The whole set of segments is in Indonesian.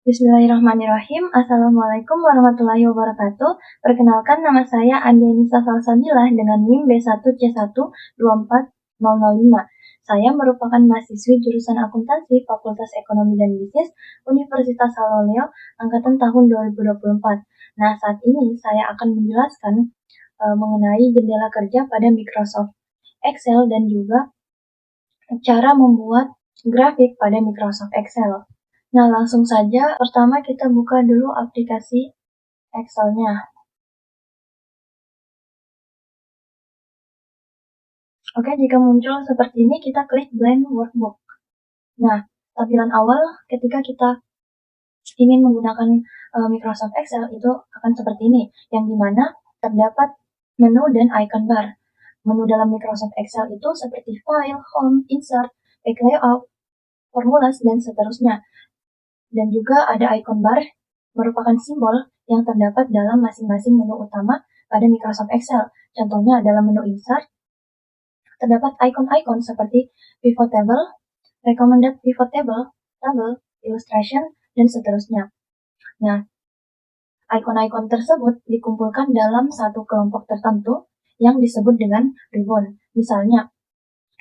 Bismillahirrahmanirrahim. Assalamualaikum warahmatullahi wabarakatuh. Perkenalkan, nama saya Andenisa Salsabilah dengan NIM B1C12405. Saya merupakan mahasiswi jurusan Akuntansi Fakultas Ekonomi dan Bisnis Universitas Haloleo angkatan tahun 2024. Nah, saat ini saya akan menjelaskan mengenai jendela kerja pada Microsoft Excel dan juga cara membuat grafik pada Microsoft Excel. Nah, langsung saja pertama kita buka dulu aplikasi Excel-nya. Oke, jika muncul seperti ini, kita klik Blank Workbook. Nah, tampilan awal ketika kita ingin menggunakan Microsoft Excel itu akan seperti ini, yang dimana terdapat menu dan icon bar. Menu dalam Microsoft Excel itu seperti File, Home, Insert, Page Layout, Formulas, dan seterusnya. Dan juga ada icon bar merupakan simbol yang terdapat dalam masing-masing menu utama pada Microsoft Excel. Contohnya dalam menu Insert, terdapat icon-icon seperti Pivot Table, Recommended Pivot Table, Table, Illustration, dan seterusnya. Nah, icon-icon tersebut dikumpulkan dalam satu kelompok tertentu yang disebut dengan ribbon. Misalnya,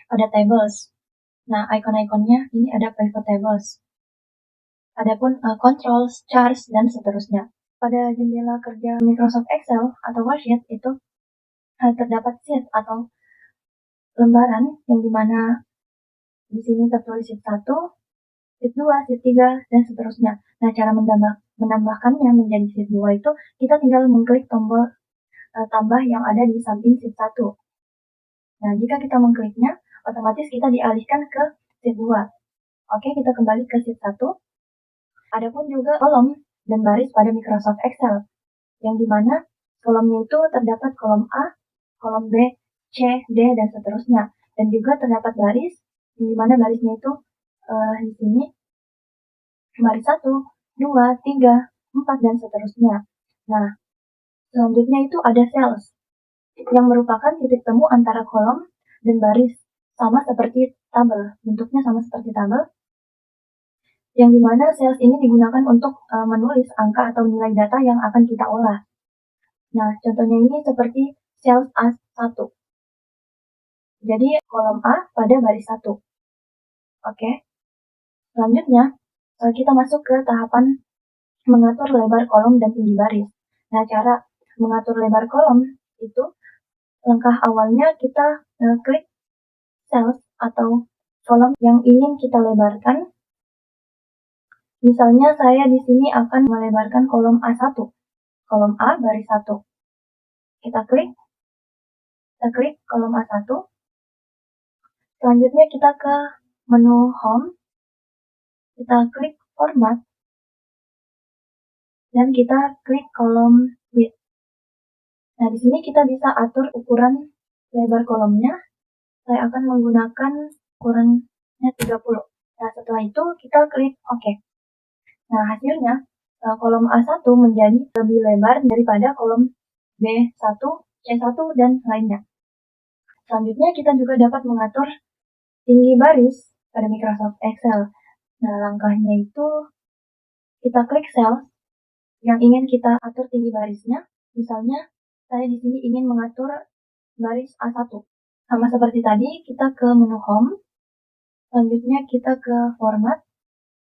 ada tables. Nah, icon-iconnya ini ada Pivot Tables. Adapun controls, charts, dan seterusnya. Pada jendela kerja Microsoft Excel atau worksheet itu terdapat sheet atau lembaran yang dimana di sini tertulis sheet 1, sheet 2, sheet 3, dan seterusnya. Nah, cara menambahkannya menjadi sheet 2 itu kita tinggal mengklik tombol tambah yang ada di samping sheet 1. Nah, jika kita mengkliknya, otomatis kita dialihkan ke sheet 2. Oke, kita kembali ke sheet 1. Adapun juga kolom dan baris pada Microsoft Excel, yang dimana kolomnya itu terdapat kolom A, kolom B, C, D, dan seterusnya. Dan juga terdapat baris, yang dimana barisnya itu di sini baris 1, 2, 3, 4, dan seterusnya. Nah, selanjutnya itu ada cells, yang merupakan titik temu antara kolom dan baris, sama seperti tabel, bentuknya sama seperti tabel, yang dimana cells ini digunakan untuk menulis angka atau nilai data yang akan kita olah. Nah, contohnya ini seperti cells A1. Jadi, kolom A pada baris 1. Oke. Selanjutnya, kita masuk ke tahapan mengatur lebar kolom dan tinggi baris. Nah, cara mengatur lebar kolom itu, langkah awalnya kita klik cells atau kolom yang ingin kita lebarkan. Misalnya saya di sini akan melebarkan kolom A1, kolom A baris 1. Kita klik kolom A1. Selanjutnya kita ke menu Home, kita klik Format, dan kita klik kolom Width. Nah, di sini kita bisa atur ukuran lebar kolomnya. Saya akan menggunakan ukurannya 30. Nah, setelah itu kita klik OK. Nah, hasilnya kolom A1 menjadi lebih lebar daripada kolom B1, C1, dan lainnya. Selanjutnya kita juga dapat mengatur tinggi baris pada Microsoft Excel. Nah, langkahnya itu kita klik cell yang ingin kita atur tinggi barisnya. Misalnya, saya di sini ingin mengatur baris A1. Sama seperti tadi, kita ke menu Home. Selanjutnya kita ke Format,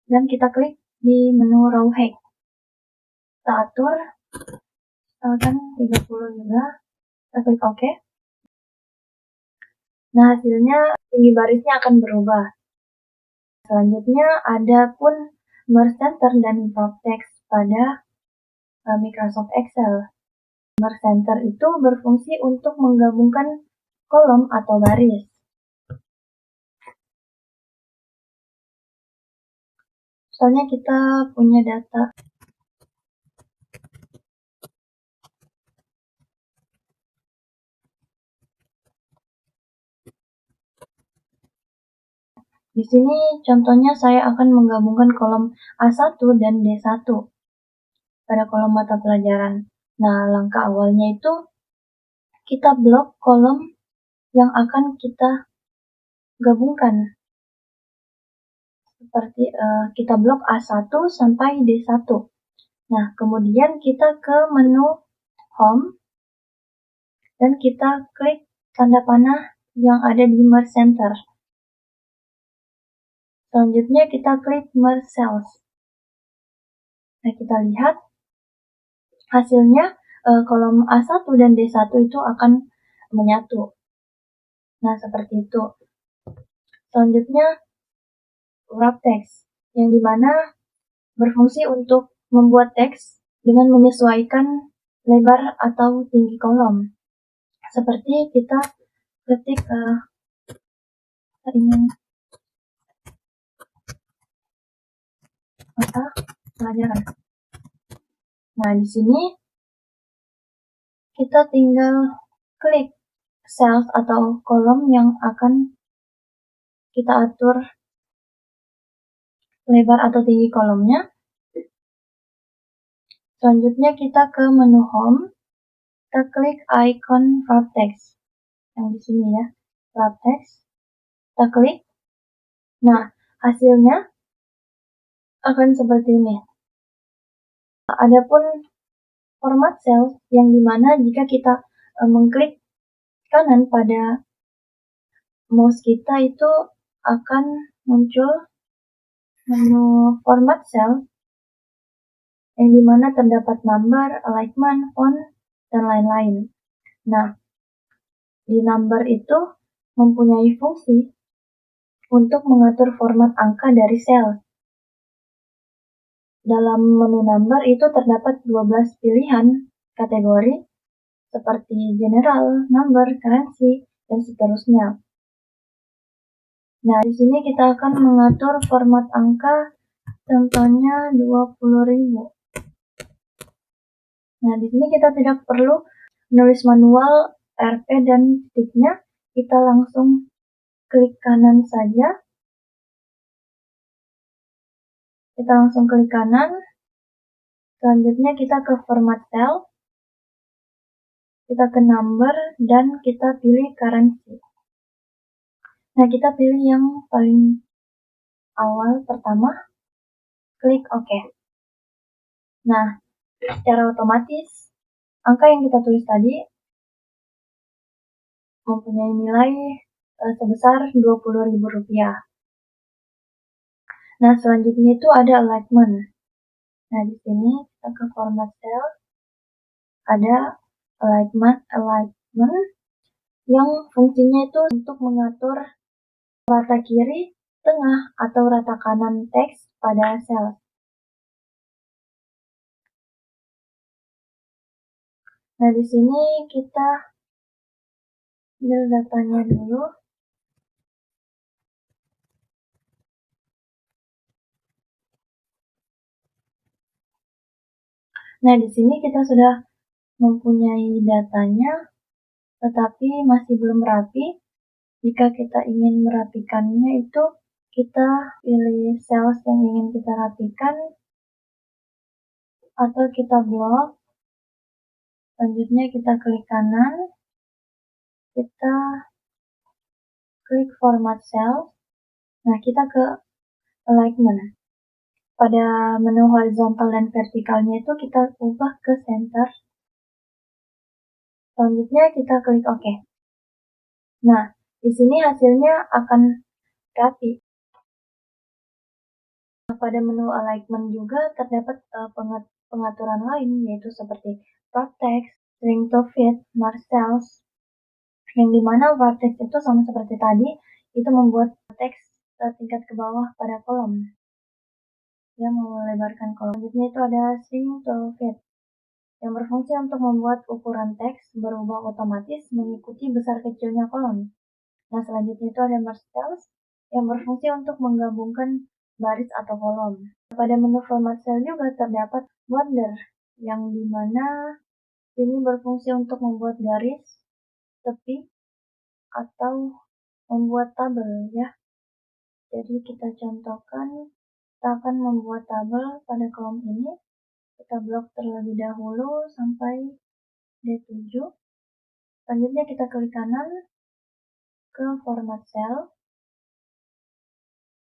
dan kita klik di menu Row Height. Kita atur, misalkan 30 juga. Kita klik OK. Nah, hasilnya tinggi barisnya akan berubah. Selanjutnya ada pun Merge Center dan Crop Text pada Microsoft Excel. Merge Center itu berfungsi untuk menggabungkan kolom atau baris. Misalnya kita punya data di sini contohnya saya akan menggabungkan kolom A1 dan D1 pada kolom mata pelajaran. Nah, langkah awalnya itu kita blok kolom yang akan kita gabungkan. seperti kita blok A1 sampai D1. Nah, kemudian kita ke menu Home dan kita klik tanda panah yang ada di Merge Center. Selanjutnya kita klik Merge Cells. Nah, kita lihat hasilnya kolom A1 dan D1 itu akan menyatu. Nah, seperti itu. Selanjutnya wrap text, yang dimana berfungsi untuk membuat teks dengan menyesuaikan lebar atau tinggi kolom. Seperti kita ketik kita ingin mata pelajaran. Nah, di sini kita tinggal klik cells atau kolom yang akan kita atur lebar atau tinggi kolomnya. Selanjutnya kita ke menu Home, kita klik icon wrap text yang di sini ya, wrap text. Kita klik. Nah, hasilnya akan seperti ini. Adapun format cell yang dimana jika kita mengklik kanan pada mouse kita itu akan muncul menu format cell yang dimana terdapat number, alignment, font, dan lain-lain. Nah, di number itu mempunyai fungsi untuk mengatur format angka dari sel. Dalam menu number itu terdapat 12 pilihan kategori seperti general, number, currency, dan seterusnya. Nah, di sini kita akan mengatur format angka, contohnya 20.000. Nah, di sini kita tidak perlu menulis manual RP dan titiknya, kita langsung klik kanan saja. Kita langsung klik kanan. Selanjutnya kita ke format cell. Kita ke number dan kita pilih currency. Nah, kita pilih yang paling awal pertama. Klik OK. Nah, secara otomatis angka yang kita tulis tadi mempunyai nilai sebesar Rp20.000. Nah, selanjutnya itu ada alignment. Nah, di sini kita ke format cell, ada alignment yang fungsinya itu untuk mengatur rata kiri, tengah, atau rata kanan teks pada sel. Nah, di sini kita ambil datanya dulu. Nah, di sini kita sudah mempunyai datanya, tetapi masih belum rapi. Jika kita ingin merapikannya itu, kita pilih cells yang ingin kita rapikan, atau kita blok. Selanjutnya kita klik kanan, kita klik format cell. Nah, kita ke alignment. Pada menu horizontal dan vertikalnya itu kita ubah ke center. Selanjutnya kita klik OK. Nah, di sini hasilnya akan rapi. Pada menu alignment juga terdapat pengaturan lain, yaitu seperti wrap text, string to fit, merge cells, yang dimana wrap text itu sama seperti tadi, itu membuat teks tingkat ke bawah pada kolom. Yang melebarkan kolom. Selanjutnya itu ada string to fit, yang berfungsi untuk membuat ukuran teks berubah otomatis mengikuti besar kecilnya kolom. Nah, selanjutnya itu ada merge cells, yang berfungsi untuk menggabungkan baris atau kolom. Pada menu format cell juga terdapat border, yang dimana ini berfungsi untuk membuat garis, tepi, atau membuat tabel ya. Jadi kita contohkan, kita akan membuat tabel pada kolom ini. Kita blok terlebih dahulu sampai D7. Selanjutnya kita klik kanan ke format cell.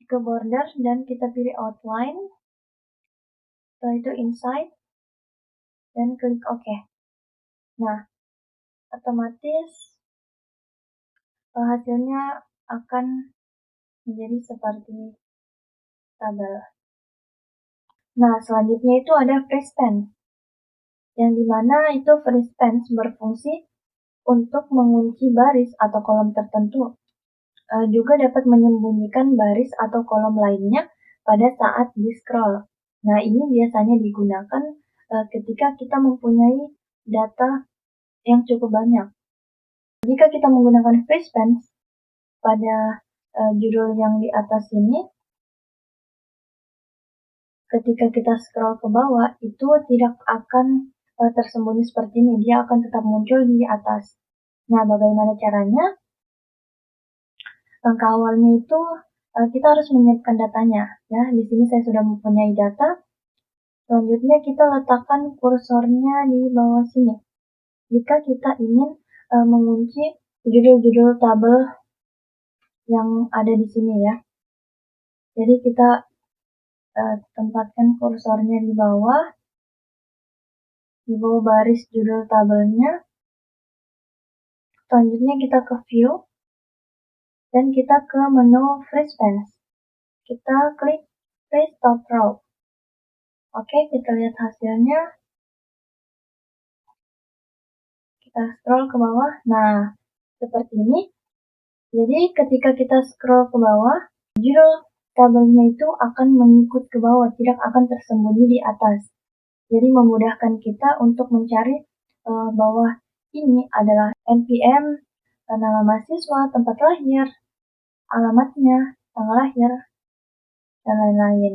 ke border dan kita pilih outline. Setelah itu inside dan klik OK. Nah, otomatis hasilnya akan menjadi seperti tabel. Nah, selanjutnya itu ada free span, yang dimana itu free span berfungsi untuk mengunci baris atau kolom tertentu. Juga dapat menyembunyikan baris atau kolom lainnya pada saat di scroll. Nah, ini biasanya digunakan ketika kita mempunyai data yang cukup banyak. Jika kita menggunakan free span pada judul yang di atas ini, ketika kita scroll ke bawah, itu tidak akan tersembunyi seperti ini. Dia akan tetap muncul di atas. Nah, bagaimana caranya? Langkah awalnya itu kita harus menyiapkan datanya. Ya, di sini saya sudah mempunyai data. Selanjutnya kita letakkan kursornya di bawah sini. Jika kita ingin mengunci judul-judul tabel yang ada di sini ya. Jadi kita tempatkan kursornya di bawah baris judul tabelnya. Selanjutnya kita ke view dan kita ke menu free span. Kita klik free top row. Oke, kita lihat hasilnya. Kita scroll ke bawah. Nah, seperti ini. Jadi ketika kita scroll ke bawah, judul tabelnya itu akan mengikut ke bawah, tidak akan tersembunyi di atas. Jadi memudahkan kita untuk mencari bahwa ini adalah NPM, nama mahasiswa, tempat lahir, alamatnya, tanggal lahir, dan lain-lain.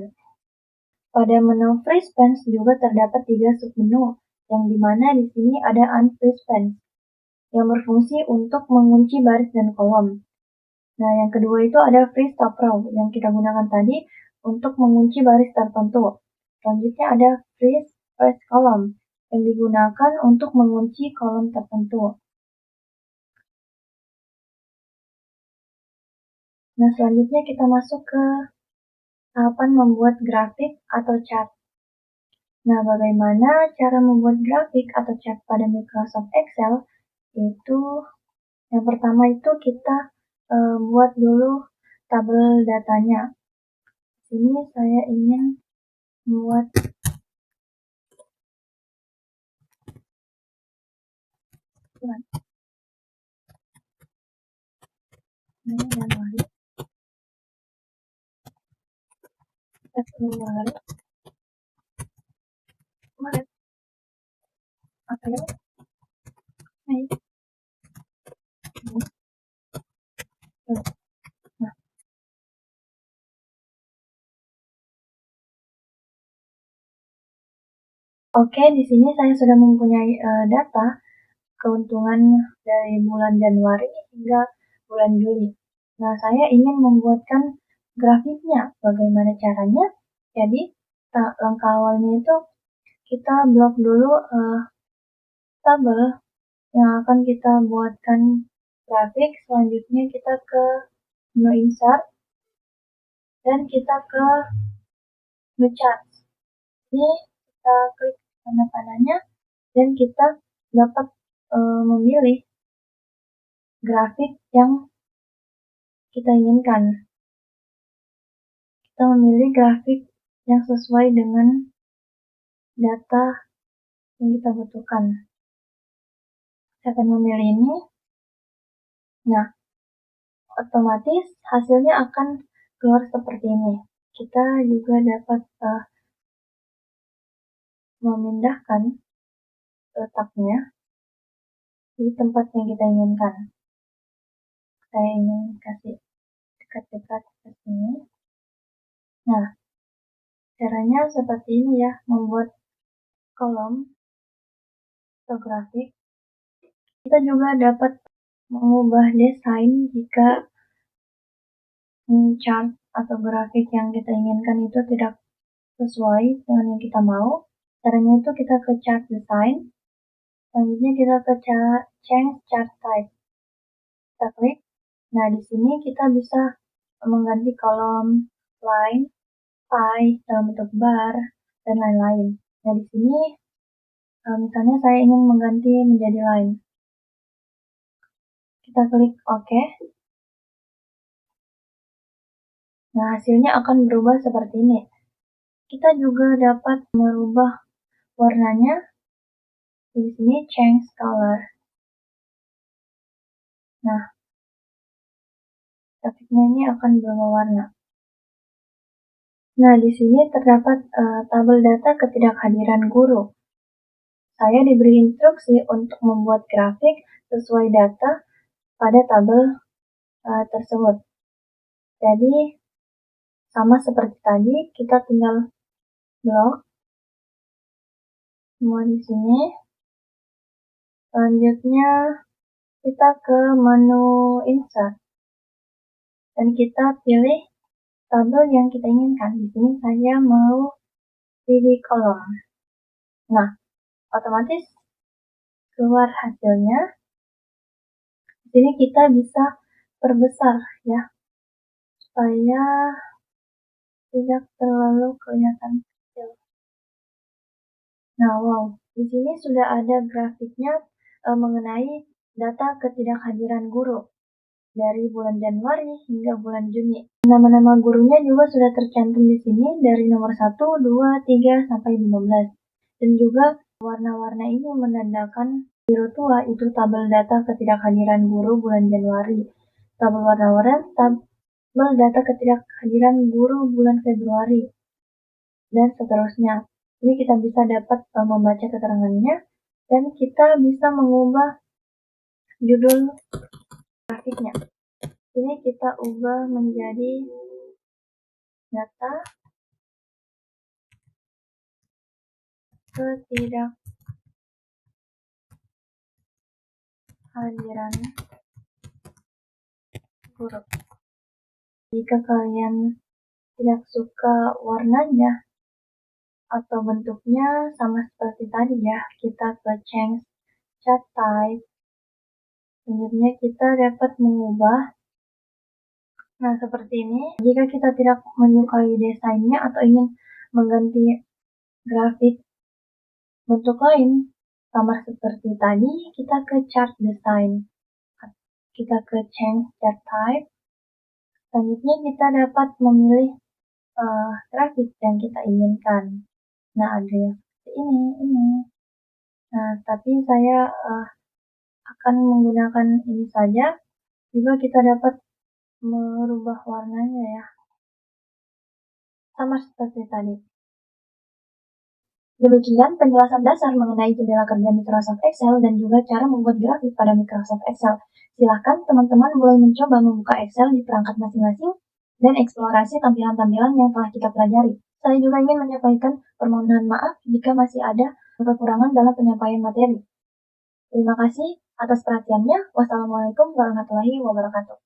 Pada menu free span juga terdapat 3 submenu, yang dimana di sini ada unfree span, yang berfungsi untuk mengunci baris dan kolom. Nah, yang kedua itu ada free stop row, yang kita gunakan tadi untuk mengunci baris tertentu. Selanjutnya ada free first column, yang digunakan untuk mengunci kolom tertentu. Nah, selanjutnya kita masuk ke tahapan membuat grafik atau chart. Nah, bagaimana cara membuat grafik atau chart pada Microsoft Excel? Itu yang pertama itu kita buat dulu tabel datanya. Di sini saya ingin membuat ini Januari, Februari, Maret, April, Mei, Juni, Juli. Nah, oke, di sini saya sudah mempunyai data keuntungan dari bulan Januari hingga bulan Juli. Nah, saya ingin membuatkan grafiknya. Bagaimana caranya? Jadi, langkah awalnya itu kita blok dulu tabel yang akan kita buatkan grafik. Selanjutnya kita ke menu insert dan kita ke menu chart. Ini kita klik tanda-tandanya dan kita dapat memilih grafik yang kita inginkan. Kita memilih grafik yang sesuai dengan data yang kita butuhkan. Saya akan memilih ini. Nah, otomatis hasilnya akan keluar seperti ini. Kita juga dapat memindahkan letaknya di tempat yang kita inginkan. Saya ingin kasih dekat-dekat ke sini. Nah, caranya seperti ini ya, membuat kolom atau grafik. Kita juga dapat mengubah desain jika chart atau grafik yang kita inginkan itu tidak sesuai dengan yang kita mau. Caranya itu kita ke chart design. Selanjutnya kita ke change chart type. Kita klik. Nah, di sini kita bisa mengganti kolom, line, pie dalam bentuk bar, dan lain-lain. Nah, di sini misalnya saya ingin mengganti menjadi line. Kita klik OK. Nah, hasilnya akan berubah seperti ini. Kita juga dapat merubah warnanya. Di sini change color. Nah, grafiknya ini akan berubah warna. Nah, di sini terdapat tabel data ketidakhadiran guru. Saya diberi instruksi untuk membuat grafik sesuai data pada tabel tersebut. Jadi, sama seperti tadi, kita tinggal blok semua di sini. Selanjutnya, kita ke menu insert. Dan kita pilih tabel yang kita inginkan. Di sini saya mau 3D column. Nah, otomatis keluar hasilnya. Di sini kita bisa perbesar ya, supaya tidak terlalu kelihatan kecil. Nah, wow, di sini sudah ada grafiknya mengenai data ketidakhadiran guru dari bulan Januari hingga bulan Juni. Nama-nama gurunya juga sudah tercantum di sini dari nomor 1, 2, 3, sampai 15. Dan juga warna-warna ini menandakan biru tua itu tabel data ketidakhadiran guru bulan Januari. Tabel warna oranye, tabel data ketidakhadiran guru bulan Februari. Dan seterusnya. Jadi kita bisa dapat membaca keterangannya dan kita bisa mengubah judul grafiknya. Ini kita ubah menjadi data ketidakhadiran guru. Jika kalian tidak suka warnanya atau bentuknya sama seperti tadi ya, kita ke change chart type. Selanjutnya kita dapat mengubah. Nah, seperti ini. Jika kita tidak menyukai desainnya atau ingin mengganti grafik bentuk lain, sama seperti tadi, kita ke chart design. Kita ke change chart type. Selanjutnya kita dapat memilih grafik yang kita inginkan. Nah, ada yang seperti ini. Nah, tapi saya akan menggunakan ini saja. Juga kita dapat merubah warnanya ya. Sama seperti tadi. Demikian penjelasan dasar mengenai jendela kerja Microsoft Excel dan juga cara membuat grafik pada Microsoft Excel. Silahkan teman-teman mulai mencoba membuka Excel di perangkat masing-masing dan eksplorasi tampilan-tampilan yang telah kita pelajari. Saya juga ingin menyampaikan permohonan maaf jika masih ada kekurangan dalam penyampaian materi. Terima kasih atas perhatiannya. Wassalamualaikum warahmatullahi wabarakatuh.